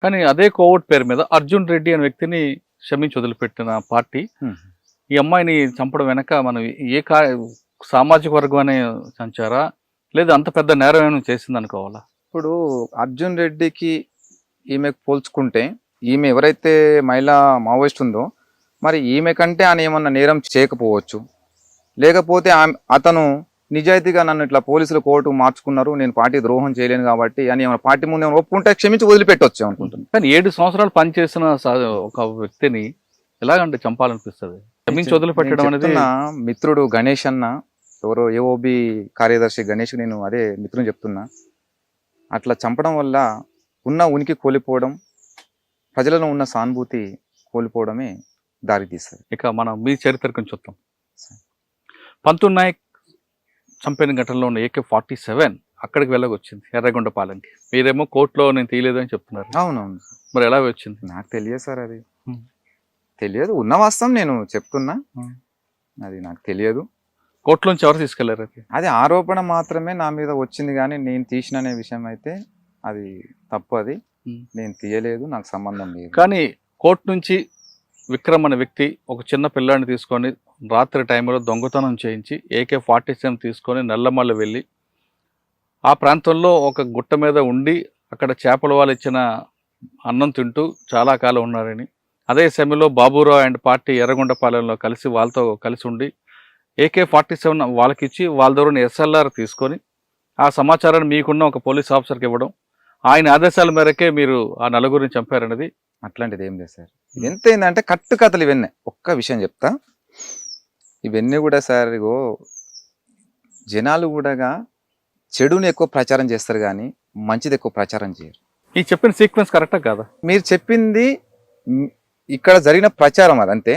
కానీ అదే కోవట్ పేరు మీద అర్జున్ రెడ్డి అనే వ్యక్తిని క్షమించి వదిలిపెట్టిన పార్టీ ఈ అమ్మాయిని చంపడం వెనక మనం ఏ సామాజిక వర్గం సంచారా లేదా అంత పెద్ద నేరం ఏమైనా చేసింది అనుకోవాలా? ఇప్పుడు అర్జున్ రెడ్డికి ఈమెకు పోల్చుకుంటే ఈమె ఎవరైతే మహిళా మావోయిస్ట్ ఉందో మరి ఈమె కంటే ఆయన ఏమన్నా నేరం చేయకపోవచ్చు, లేకపోతే అతను నిజాయితీగా నన్ను ఇట్లా పోలీసులు కోర్టు మార్చుకున్నారు, నేను పార్టీ ద్రోహం చేయలేను కాబట్టి అని ఏమైనా పార్టీ ముందు ఏమైనా ఒప్పుకుంటే క్షమించి వదిలిపెట్టవచ్చు అనుకుంటున్నాను. కానీ 7 సంవత్సరాలు పనిచేసిన ఒక వ్యక్తిని ఎలాగంటే చంపాలనిపిస్తుంది? క్షమించి వదిలిపెట్టడం అనేది. మిత్రుడు గణేష్ అన్న, ఎవరో ఏఓబి కార్యదర్శి గణేష్, నేను అదే మిత్రుని చెప్తున్నా, అట్లా చంపడం వల్ల ఉన్న ఉనికి కోల్పోవడం, ప్రజలలో ఉన్న సానుభూతి కోల్పోవడమే దారి తీస్తుంది. ఇక మనం మీ చరిత్ర కొంచెం చూద్దాం. పంతు నాయక్ చంపిన ఘటనలో ఉన్న AK-47 అక్కడికి వెళ్ళకొచ్చింది ఎర్రగొండపాలెంకి. మీరేమో కోర్టులో నేను తీయలేదు అని చెప్తున్నారు. అవునవును. మరి ఎలా వచ్చింది? నాకు తెలియదు సార్, అది తెలియదు. ఉన్న వాస్తవం నేను చెప్తున్నా, అది నాకు తెలియదు. కోర్టులోంచి ఎవరు తీసుకెళ్లారు? అది ఆరోపణ మాత్రమే నా మీద వచ్చింది, కానీ నేను తీసిన అనే విషయం అయితే అది తప్పు. అది నేను తీయలేదు, నాకు సంబంధం లేదు. కానీ కోర్టు నుంచి విక్రమ్ అనే వ్యక్తి ఒక చిన్న పిల్లాడిని తీసుకొని రాత్రి టైంలో దొంగతనం చేయించి AK-47 తీసుకొని నల్లమల్ల వెళ్ళి ఆ ప్రాంతంలో ఒక గుట్ట మీద ఉండి అక్కడ చేపల వాళ్ళు ఇచ్చిన అన్నం తింటూ చాలా కాలం ఉన్నారని, అదే సమయంలో బాబురావు అండ్ పార్టీ ఎర్రగొండపాలెంలో కలిసి వాళ్ళతో కలిసి ఉండి AK-47 వాళ్ళకిచ్చి వాళ్ళ ద్వారా SLR తీసుకొని ఆ సమాచారాన్ని మీకున్న ఒక పోలీస్ ఆఫీసర్కి ఇవ్వడం, ఆయన ఆదేశాల మేరకే మీరు ఆ నలుగురిని చంపారన్నది. అట్లాంటిది ఏం లేదు సార్. ఎంత ఏంటంటే కట్టు కథలు ఇవన్నీ. ఒక్క విషయం చెప్తా, ఇవన్నీ కూడా సార్, ఇగో జనాలు కూడా చెడుని ఎక్కువ ప్రచారం చేస్తారు కానీ మంచిది ఎక్కువ ప్రచారం చేయరు. ఈ చెప్పిన సీక్వెన్స్ కరెక్టా కాదా? మీరు చెప్పింది ఇక్కడ జరిగిన ప్రచారం అది అంతే,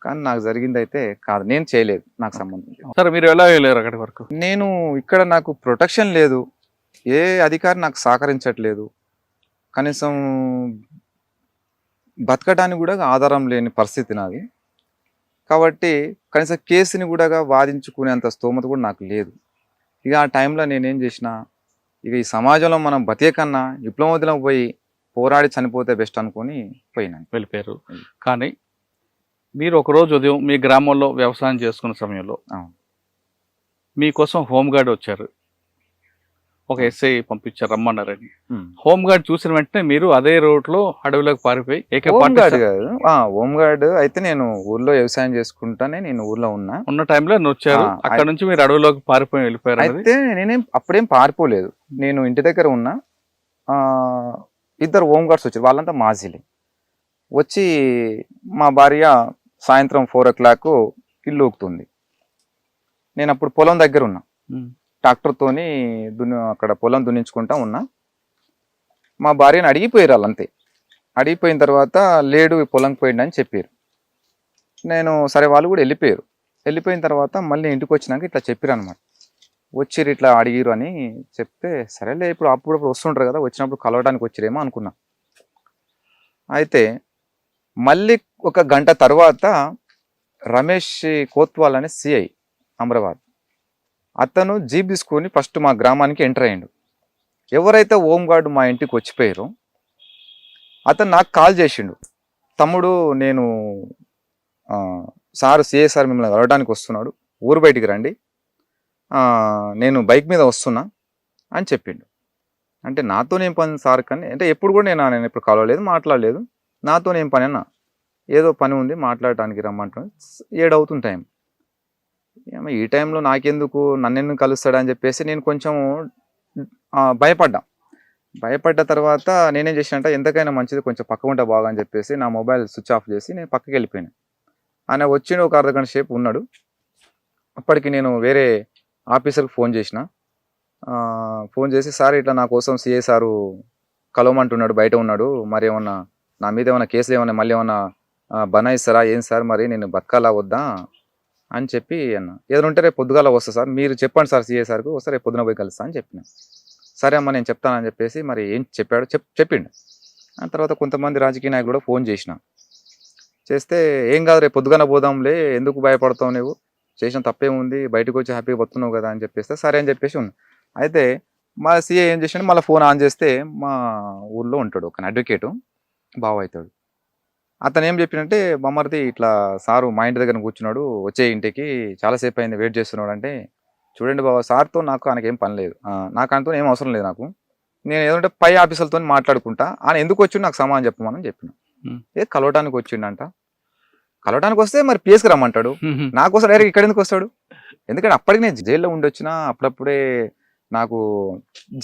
కానీ నాకు జరిగింది అయితే కాదు, నేను చేయలేదు, నాకు సంబంధం. సరే, మీరు ఎలా వెళ్ళారు అక్కడి వరకు? నేను ఇక్కడ నాకు ప్రొటెక్షన్ లేదు, ఏ అధికారి నాకు సహకరించట్లేదు, కనీసం బతకడానికి కూడా ఆధారం లేని పరిస్థితి నాది. కాబట్టి కనీసం కేసుని కూడా వాదించుకునేంత స్తోమత కూడా నాకు లేదు. ఇక ఆ టైంలో నేనేం చేసిన, ఇక ఈ సమాజంలో మనం బతికే కన్నా విప్లవోద్యమం పోయి పోరాడి చనిపోతే బెస్ట్ అనుకొని పోయినాను, వెళ్ళిపోయారు. కానీ మీరు ఒకరోజు ఉదయం మీ గ్రామంలో వ్యవసాయం చేసుకున్న సమయంలో మీకోసం హోంగార్డ్ వచ్చారు, ఒక SI పంపించారు రమ్మన్నారని. హోంగార్డ్ చూసిన వెంటనే మీరు అదే రోడ్లో అడవిలోకి పారిపోయి హోంగార్డ్ అయితే నేను ఊర్లో వ్యవసాయం చేసుకుంటానే, నేను ఊర్లో ఉన్న టైంలో వచ్చారు. అక్కడ నుంచి మీరు అడవిలోకి పారిపోయి వెళ్ళిపోయారు. అయితే నేనేం అప్పుడేం పారిపోలేదు, నేను ఇంటి దగ్గర ఉన్నా. ఇద్దరు హోంగార్డ్స్ వచ్చారు, వాళ్ళంతా మాజీలే. వచ్చి మా భార్య సాయంత్రం 4 o'clock ఇల్లు ఊకుతుంది, నేను అప్పుడు పొలం దగ్గర ఉన్నా, ట్రాక్టర్తోని అక్కడ పొలం దున్నించుకుంటా ఉన్నా. మా భార్యని అడిగిపోయారు వాళ్ళంతే. అడిగిపోయిన తర్వాత లేడు, పొలంకి పోయిండు అని చెప్పారు. నేను సరే, వాళ్ళు కూడా వెళ్ళిపోయారు. వెళ్ళిపోయిన తర్వాత మళ్ళీ ఇంటికి వచ్చినాక ఇట్లా చెప్పారు అనమాట, వచ్చిర్రు ఇట్లా అడిగిరు అని చెప్తే, సరేలే ఇప్పుడు అప్పుడప్పుడు వస్తుంటారు కదా, వచ్చినప్పుడు కలవడానికి వచ్చిరేమో అనుకున్నా. అయితే మళ్ళీ 1 గంట తర్వాత రమేష్ కోత్వాల్ అనే CI అమరాబాద్, అతను జీప్ తీసుకొని ఫస్ట్ మా గ్రామానికి ఎంటర్ అయ్యిండు. ఎవరైతే హోంగార్డు మా ఇంటికి వచ్చిపోయారో అతను నాకు కాల్ చేసిండు, తమ్ముడు నేను CI సార్ మిమ్మల్ని కలవడానికి వస్తున్నాడు, ఊరు బయటికి రండి, నేను బైక్ మీద వస్తున్నా అని చెప్పిండు. అంటే నాతోనేం పని సార్, కానీ అంటే ఎప్పుడు కూడా నేను ఎప్పుడు కలవలేదు, మాట్లాడలేదు, నాతోనేం పని అన్నా, ఏదో పని ఉంది మాట్లాడటానికి రమ్మంటున్నాను. 7 అవుతుంది టైం. ఈ టైంలో నాకెందుకు, నన్నెందుకు కలుస్తాడని చెప్పేసి నేను కొంచెం భయపడ్డ తర్వాత నేనేం చేసినంటే, ఎంతకైనా మంచిది కొంచెం పక్క ఉంటే బాగా అని చెప్పేసి నా మొబైల్ స్విచ్ ఆఫ్ చేసి నేను పక్కకి వెళ్ళిపోయాను. ఆయన వచ్చిండు, ఒక అర్ధగంట సేపు ఉన్నాడు. అప్పటికి నేను వేరే ఆఫీసర్కి ఫోన్ చేసిన. ఫోన్ చేసి, సార్ ఇట్లా నా కోసం CI సారు కలవమంటున్నాడు, బయట ఉన్నాడు, మరి ఏమన్నా నా మీద ఏమైనా కేసులు ఏమన్నా మళ్ళీ ఏమన్నా బనాయిస్తారా ఏం సార్, మరి నేను బతకాలా వద్దా అని చెప్పి అన్న. ఏదైనా ఉంటే రేపు పొద్దుగాల వస్తా సార్, మీరు చెప్పండి సార్ CI సార్కు, వస్తే రేపు పొద్దున పోయి కలుస్తా అని చెప్పిన. సరే అమ్మ నేను చెప్తానని చెప్పేసి మరి ఏం చెప్పాడు చెప్పిండు. ఆ తర్వాత కొంతమంది రాజకీయ నాయకులు కూడా ఫోన్ చేస్తే, ఏం కాదు రేపు పొద్దుగానే పోదాంలే, ఎందుకు భయపడతావు, నువ్వు చేసిన తప్పేముంది, బయటకు వచ్చి హ్యాపీగా వస్తున్నావు కదా అని చెప్పేస్తే సరే అని చెప్పేసి ఉన్నా. అయితే మా సీఏ ఏం చేసాడు, మళ్ళీ ఫోన్ ఆన్ చేస్తే మా ఊర్లో ఉంటాడు ఒక అడ్వకేటు, బావ అవుతాడు. అతను ఏం చెప్పినంటే, మమ్మర్ది ఇట్లా సారు మా ఇంటి దగ్గర కూర్చున్నాడు, వచ్చే ఇంటికి చాలాసేపు అయింది వెయిట్ చేస్తున్నాడు అంటే, చూడండి బావ, సార్తో నాకు ఆయనకేం పని లేదు, నాకు ఆయనతో ఏం అవసరం లేదు, నాకు నేను ఏదంటే పై ఆఫీసర్లతో మాట్లాడుకుంటా, ఆయన ఎందుకు వచ్చిండు నాకు సమాధానం చెప్పమని చెప్పిన. కలవటానికి వచ్చిండంట. కలవటానికి వస్తే మరి పిఎస్కి రమ్మంటాడు, నాకోసం డైరెక్ట్ ఇక్కడ ఎందుకు వస్తాడు? ఎందుకంటే అప్పటికి నేను జైల్లో ఉండొచ్చినా, అప్పుడప్పుడే నాకు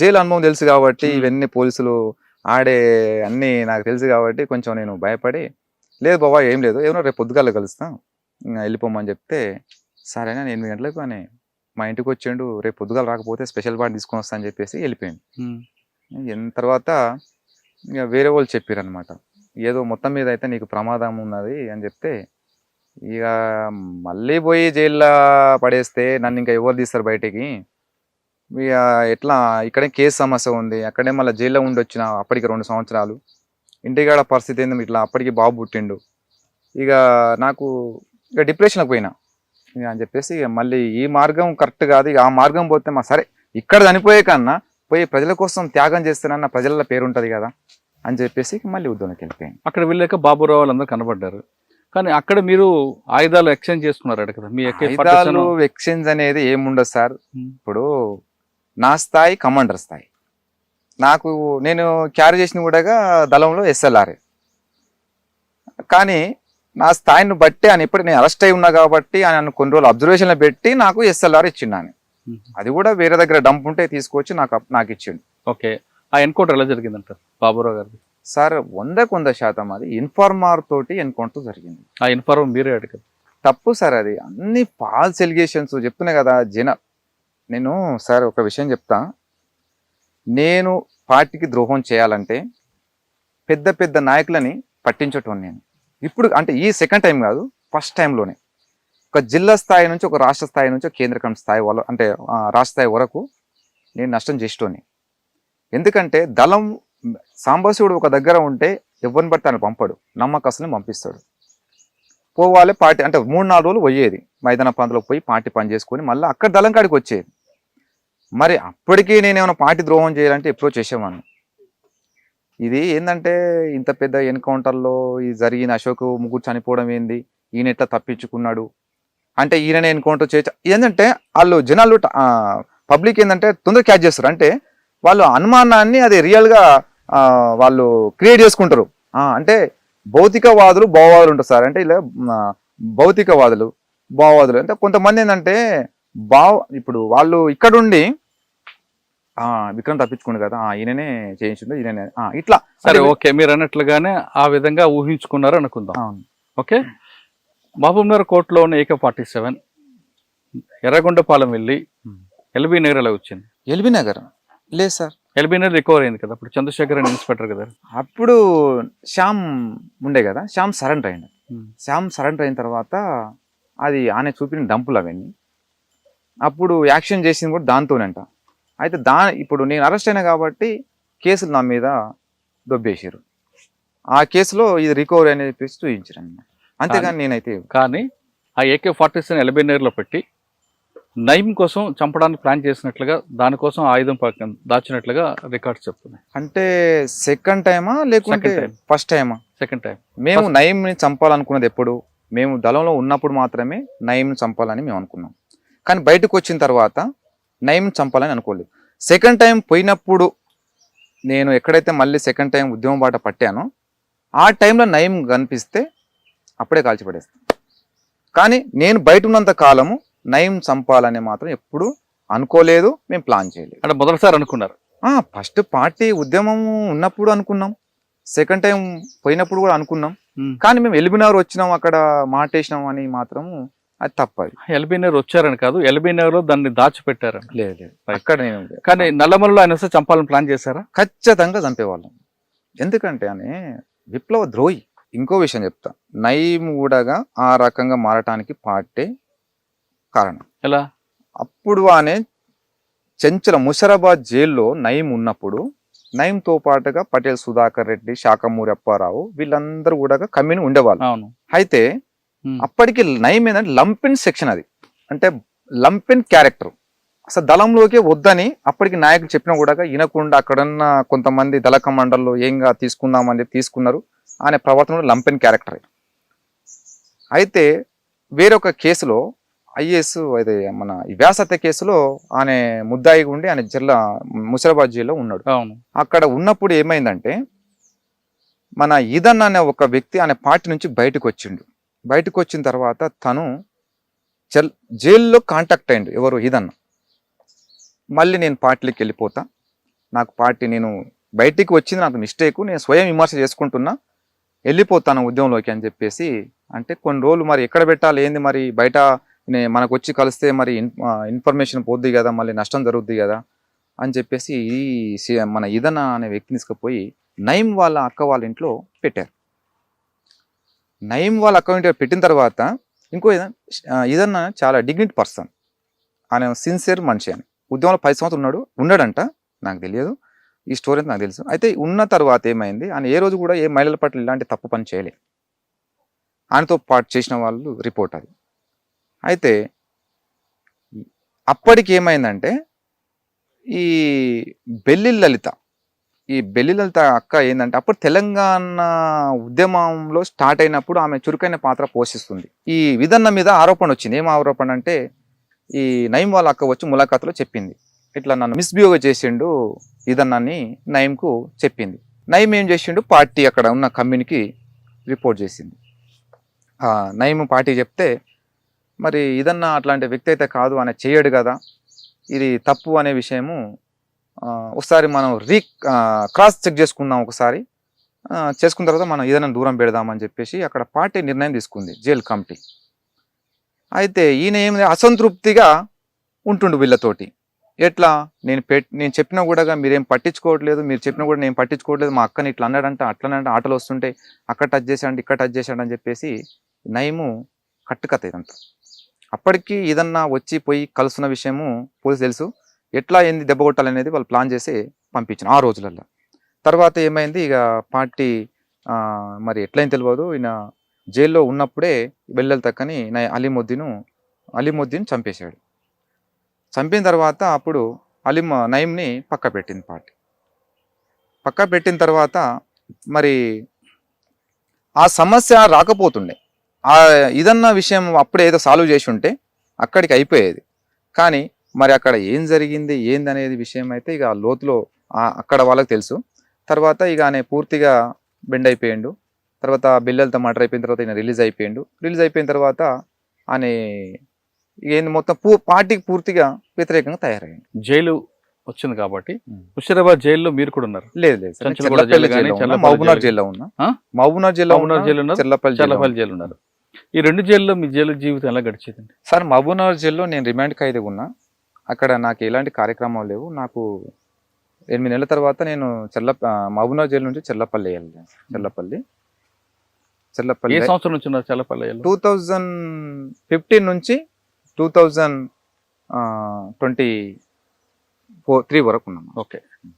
జైలు అనుభవం తెలుసు కాబట్టి, ఇవన్నీ పోలీసులు ఆడే అన్నీ నాకు తెలుసు కాబట్టి కొంచెం నేను భయపడి, లేదు బాబా ఏం లేదు, ఏమన్నా రేపు పొద్దుగాల కలుస్తాం, వెళ్ళిపోమని చెప్తే, సరేనా 8 గంటలకు అని మా ఇంటికి వచ్చిండు, రేపు పొద్దుగాల రాకపోతే స్పెషల్ బాడీ తీసుకొని వస్తా అని చెప్పేసి వెళ్ళిపోయింది. తర్వాత ఇక వేరే వాళ్ళు చెప్పారనమాట, ఏదో మొత్తం మీద అయితే నీకు ప్రమాదం ఉన్నది అని చెప్తే, ఇక మళ్ళీ పోయి జైల్లో పడేస్తే నన్ను ఇంకా ఎవరు తీస్తారు బయటికి, ఇక ఎట్లా ఇక్కడే కేసు సమస్య ఉంది, అక్కడే మళ్ళీ జైల్లో ఉండి వచ్చిన అప్పటికి 2 సంవత్సరాలు, ఇంటికాడ పరిస్థితి ఏందో ఇట్లా, అప్పటికి బాబు పుట్టిండు, ఇక నాకు ఇక డిప్రెషన్కి పోయినా ఇక అని చెప్పేసి, ఇక మళ్ళీ ఈ మార్గం కరెక్ట్ కాదు, ఇక ఆ మార్గం పోతే మా సరే ఇక్కడ చనిపోయే కన్నా పోయి ప్రజల కోసం త్యాగం చేస్తానన్న ప్రజల పేరు ఉంటుంది కదా అని చెప్పేసి మళ్ళీ ఉద్యోగంకి వెళ్ళిపోయాను. అక్కడ వెళ్ళాక బాబురావు వాళ్ళందరూ కనబడ్డారు, కానీ అక్కడ మీరు ఆయుధాలు ఎక్స్చేంజ్ చేసుకున్నారు కదా? మీ ఆయుధాలు ఎక్స్చేంజ్ అనేది ఏముండదు సార్. ఇప్పుడు నా స్థాయి కమాండర్ స్థాయి, నాకు నేను క్యారీ చేసిన కూడా దళంలో SLR, కానీ నా స్థాయిని బట్టి ఆయన ఇప్పుడు నేను అరెస్ట్ అయి ఉన్నా కాబట్టి ఆయన కొన్ని రోజులు అబ్జర్వేషన్లో పెట్టి నాకు SLR ఇచ్చిండు ఆయన. అది కూడా వేరే దగ్గర డంప్ ఉంటే తీసుకొచ్చి నాకు ఇచ్చిండు. ఓకే, ఆ ఎన్కౌంటర్ ఎలా జరిగిందంటారు బాబురావు గారిది? సార్ 100% అది ఇన్ఫార్మర్ తోటి ఎన్కౌంటర్ జరిగింది. ఆ ఇన్ఫార్మర్ మీరే అడిగారు? తప్పు సార్, అది అన్ని ఫాల్స్ ఎలిగేషన్స్ చెప్తున్నా కదా నేను సార్ ఒక విషయం చెప్తా, నేను పార్టీకి ద్రోహం చేయాలంటే పెద్ద పెద్ద నాయకులని పట్టించటం నేను ఇప్పుడు అంటే ఈ సెకండ్ టైం కాదు, ఫస్ట్ టైంలోనే ఒక జిల్లా స్థాయి నుంచి, ఒక రాష్ట్ర స్థాయి నుంచి, కేంద్ర కమిటీ స్థాయి వల్ల అంటే రాష్ట్ర స్థాయి వరకు నేను నష్టం చేసేటోని. ఎందుకంటే దళం సాంబశివుడు ఒక దగ్గర ఉంటే ఎవరిని బట్టి ఆయన పంపడు, నమ్మకస్తుని పంపిస్తాడు. పోవాలి పార్టీ అంటే 3-4 రోజులు పోయేది, మైదాన ప్రాంతంలో పోయి పార్టీ పని చేసుకొని మళ్ళీ అక్కడ దళం కాడికి వచ్చేది. మరి అప్పటికీ నేనేమైనా పార్టీ ద్రోహం చేయాలంటే ఎప్పుడో చేసేవాడిని. ఇది ఏంటంటే ఇంత పెద్ద ఎన్కౌంటర్లో ఇది జరిగిన అశోక్ ముగ్గురు చనిపోవడం ఏంది, ఈయన ఎట్లా తప్పించుకున్నాడు అంటే ఈయననే ఎన్కౌంటర్ చేయొచ్చు ఏంటంటే వాళ్ళు జనాలు పబ్లిక్ ఏంటంటే తొందరగా క్యాచ్ చేస్తారు, అంటే వాళ్ళు అనుమానాన్ని అది రియల్గా వాళ్ళు క్రియేట్ చేసుకుంటారు. అంటే భౌతికవాదులు భావవాదులు ఉంటారు సార్, అంటే ఇలా భౌతికవాదులు భావవాదులు అంటే కొంతమంది ఏంటంటే ఇప్పుడు వాళ్ళు ఇక్కడుండి విక్రమ్ తప్పించుకోండి కదా, ఈయననే చేయించిండు, ఈయననే ఇట్లా. సరే ఓకే, మీరు అన్నట్లుగానే ఆ విధంగా ఊహించుకున్నారు అనుకుందాం. ఓకే, మహబూబ్నగర్ కోర్టులో ఉన్న AK-47 ఎర్రగొండపాలెం వెళ్ళి ఎల్బీ నగర్ ఎలా వచ్చింది? ఎల్బీ నగర్ లేదు సార్, ఎల్బీ నగర్ రికవర్ అయింది కదా, అప్పుడు చంద్రశేఖర్ అని ఇన్స్పెక్టర్ కదా, అప్పుడు శ్యామ్ ఉండే కదా, శ్యామ్ సరెండర్ అయింది. శ్యామ్ సరెండర్ అయిన తర్వాత అది ఆయన చూపిన డంపులు అవన్నీ, అప్పుడు యాక్షన్ చేసింది కూడా దాంతోనంట. అయితే ఇప్పుడు నేను అరెస్ట్ అయినా కాబట్టి కేసులు నా మీద దొబ్బేసారు, ఆ కేసులో ఇది రికవరీ అనేది చెప్పేసి చూపించారు అన్నమాట. అంతేగాని నేనైతే కానీ ఆ AK-47 ఎల్బీ నగర్లో పెట్టి నయీం కోసం చంపడానికి ప్లాన్ చేసినట్లుగా, దానికోసం ఆయుధం దాచినట్లుగా రికార్డ్స్ చెప్తున్నాయి. అంటే సెకండ్ టైమా లేకుంటే ఫస్ట్ టైమా? Second time. మేము నయీంని చంపాలనుకున్నది ఎప్పుడు, మేము దళంలో ఉన్నప్పుడు మాత్రమే నయీంని చంపాలని మేము అనుకున్నాం, కానీ బయటకు వచ్చిన తర్వాత నయీంని చంపాలని అనుకోలేదు. సెకండ్ టైం పోయినప్పుడు నేను ఎక్కడైతే మళ్ళీ సెకండ్ టైం ఉద్యమం బాట పట్టానో ఆ టైంలో నయీం కనిపిస్తే అప్పుడే కాల్చిపడేస్తాను. కానీ నేను బయట ఉన్నంత కాలము నయీం చంపాలని మాత్రం ఎప్పుడు అనుకోలేదు, మేము ప్లాన్ చేయలేదు. అంటే మొదటిసారి అనుకున్నారు? ఫస్ట్ పార్టీ ఉద్యమం ఉన్నప్పుడు అనుకున్నాం, సెకండ్ టైం పోయినప్పుడు కూడా అనుకున్నాం, కానీ మేము ఎల్బీ నగర్ వచ్చినాం అక్కడ మాటేసినాం అని మాత్రము అది తప్పది. ఎల్బీ నగర్ వచ్చారని కాదు, ఎల్బీ నగర్ లో దాన్ని దాచిపెట్టారని. లేదు అక్కడ నేను, కానీ నల్లమలలో ఆయన వస్తే చంపాలని ప్లాన్ చేశారా? ఖచ్చితంగా చంపేవాళ్ళం, ఎందుకంటే అని విప్లవ ద్రోహి. ఇంకో విషయం చెప్తా, నయీం కూడా ఆ రకంగా మారటానికి పార్టీ కారణం. ఎలా? అప్పుడు అనే చెంచల ముషరాబాద్ జైల్లో నయీం ఉన్నప్పుడు నయీంతో పాటుగా పటేల్ సుధాకర్ రెడ్డి, శాఖమూరి అప్పారావు వీళ్ళందరూ కూడా కమ్యూని ఉండేవాళ్ళు. అయితే అప్పటికి నయీం ఏంటంటే లంపిన్ సెక్షన్, అది అంటే లంపిన్ క్యారెక్టర్, అసలు దళంలోకే వద్దని అప్పటికి నాయకులు చెప్పినా కూడా వినకుండా అక్కడున్న కొంతమంది దళ కమాండర్లు ఏంగా తీసుకుందామని చెప్పి తీసుకున్నారు. ఆయన ప్రవర్తన లంపెన్ క్యారెక్టర్. అయితే వేరొక కేసులో ఐఏఎస్ అయితే మన ఈ వ్యాసత్య కేసులో ఆయన ముద్దాయిగా ఉండి ఆయన ముషిరాబాద్ జైల్లో ఉన్నాడు. అవును. అక్కడ ఉన్నప్పుడు ఏమైందంటే మన ఈదన్ అనే ఒక వ్యక్తి ఆయన పార్టీ నుంచి బయటకు వచ్చిండు. బయటకు వచ్చిన తర్వాత తను జైల్లో కాంటాక్ట్ అయ్యిండు. ఎవరు? ఈదన్న. మళ్ళీ నేను పార్టీలోకి వెళ్ళిపోతా, నాకు పార్టీ నేను బయటికి వచ్చింది నాకు మిస్టేక్, నేను స్వయం విమర్శ చేసుకుంటున్నా, వెళ్ళిపోతాను ఉద్యమంలోకి అని చెప్పేసి అంటే కొన్ని రోజులు మరి ఎక్కడ పెట్టాలి ఏంది మరి బయట మనకు వచ్చి కలిస్తే మరి ఇన్ఫర్మేషన్ పోద్ది కదా, మళ్ళీ నష్టం జరుగుద్ది కదా అని చెప్పేసి మన ఈదన్న అనే వ్యక్తిని తీసుకుపోయి నయీం వాళ్ళ అక్క వాళ్ళ ఇంట్లో పెట్టారు. నయీం వాళ్ళ అక్క ఇంట్లో పెట్టిన తర్వాత ఇంకో ఈదన్న చాలా డిగ్నిటీ పర్సన్, ఆయన సిన్సియర్ మనిషి అని ఉద్యమంలో 10 సంవత్సరాలు ఉన్నాడంట, నాకు తెలియదు, ఈ స్టోరీ నాకు తెలుసు. అయితే ఉన్న తర్వాత ఏమైంది, ఆయన ఏ రోజు కూడా ఏ మహిళల పట్ల ఇలాంటి తప్పు పని చేయలేదు. ఆయనతో పాటు చేసిన వాళ్ళు రిపోర్ట్ అది. అయితే అప్పటికి ఏమైందంటే ఈ బెల్లి లలిత అక్క ఏంటంటే అప్పుడు తెలంగాణ ఉద్యమంలో స్టార్ట్ అయినప్పుడు ఆమె చురుకైన పాత్ర పోషిస్తుంది. ఈ విధన్న మీద ఆరోపణ వచ్చింది. ఏం ఆరోపణ అంటే ఈ నయీం వాళ్ళ అక్క వచ్చి ములాఖాతులో చెప్పింది, ఇట్లా నన్ను మిస్బిహేవ్ చేసిండు ఇదన్నని నయీంకు చెప్పింది. నయీం ఏం చేసిండు, పార్టీ అక్కడ ఉన్న కమ్యూనికి రిపోర్ట్ చేసింది. నయీం పార్టీ చెప్తే మరి ఇదన్న అట్లాంటి వ్యక్తి అయితే కాదు, ఆయన చేయడు కదా, ఇది తప్పు అనే విషయము ఒకసారి మనం క్రాస్ చెక్ చేసుకుందాం, ఒకసారి చేసుకున్న తర్వాత మనం ఏదైనా దూరం పెడదామని చెప్పేసి అక్కడ పార్టీ నిర్ణయం తీసుకుంది, జైలు కమిటీ. అయితే ఈయన ఏమి అసంతృప్తిగా ఉంటుండు వీళ్ళతోటి. ఎట్లా నేను చెప్పినా కూడా మీరేం పట్టించుకోవట్లేదు, మీరు చెప్పినా కూడా నేను పట్టించుకోవట్లేదు, మా అక్కని ఇట్లా అన్నాడంట అట్లనంటే ఆటలు వస్తుంటే అక్కడ టచ్ చేశాడు ఇక్కడ టచ్ చేశాడు అని చెప్పేసి నయీము కట్టుకథ ఇదంతా. అప్పటికి ఏదన్నా వచ్చి పోయి కలుస్తున్న విషయము పోలీసు తెలుసు, ఎట్లా ఏంది దెబ్బ కొట్టాలనేది వాళ్ళు ప్లాన్ చేసి పంపించిన ఆ రోజులలో. తర్వాత ఏమైంది, ఇక పార్టీ మరి ఎట్లయినా తెలియదు, ఈయన జైల్లో ఉన్నప్పుడే బెల్లెల తక్కని అలీముద్దీన్ చంపేశాడు. చంపిన తర్వాత అప్పుడు నయీంని పక్క పెట్టింది పార్టీ. పక్క పెట్టిన తర్వాత మరి ఆ సమస్య రాకపోతుండే, ఇదన్న విషయం అప్పుడే ఏదో సాల్వ్ చేసి ఉంటే అక్కడికి అయిపోయేది. కానీ మరి అక్కడ ఏం జరిగింది ఏంది అనేది విషయం అయితే ఇక లోతులో అక్కడ వాళ్ళకి తెలుసు. తర్వాత ఇక ఆయన పూర్తిగా బెండ్ అయిపోయిండు. తర్వాత బిల్లలతో మర్డర్ అయిపోయిన తర్వాత ఈయన రిలీజ్ అయిపోయిన తర్వాత ఆయన ఏంది మొత్తం పార్టీకి పూర్తిగా వ్యతిరేకంగా తయారయ్యింది. జైలు వచ్చింది కాబట్టి ముషిరాబాద్ జైల్లో మీరు కూడా ఉన్నారు? లేదు, మహబూబ్నగర్ జైల్లో ఉన్నా. మహబూబ్నగర్ జైల్లో చల్లపల్లి జైలు ఉన్నారు. ఈ 2 జైల్లో మీ జైలు జీవితం ఎలా గడిచేదండి? సార్, మహబూబ్నగర్ జైల్లో నేను రిమాండ్ ఖైదీగా ఉన్నా. అక్కడ నాకు ఎలాంటి కార్యక్రమాలు లేవు. నాకు 8 నెలల తర్వాత నేను మహబూబ్నగర్ జైలు నుంచి చెర్లపల్లి వెళ్ళాను. చెర్లపల్లి ఏ సంవత్సరం నుంచి ఉన్నారు చెర్లపల్లి? 2015 నుంచి 2023 వరకు ఉన్నాం. ఓకే.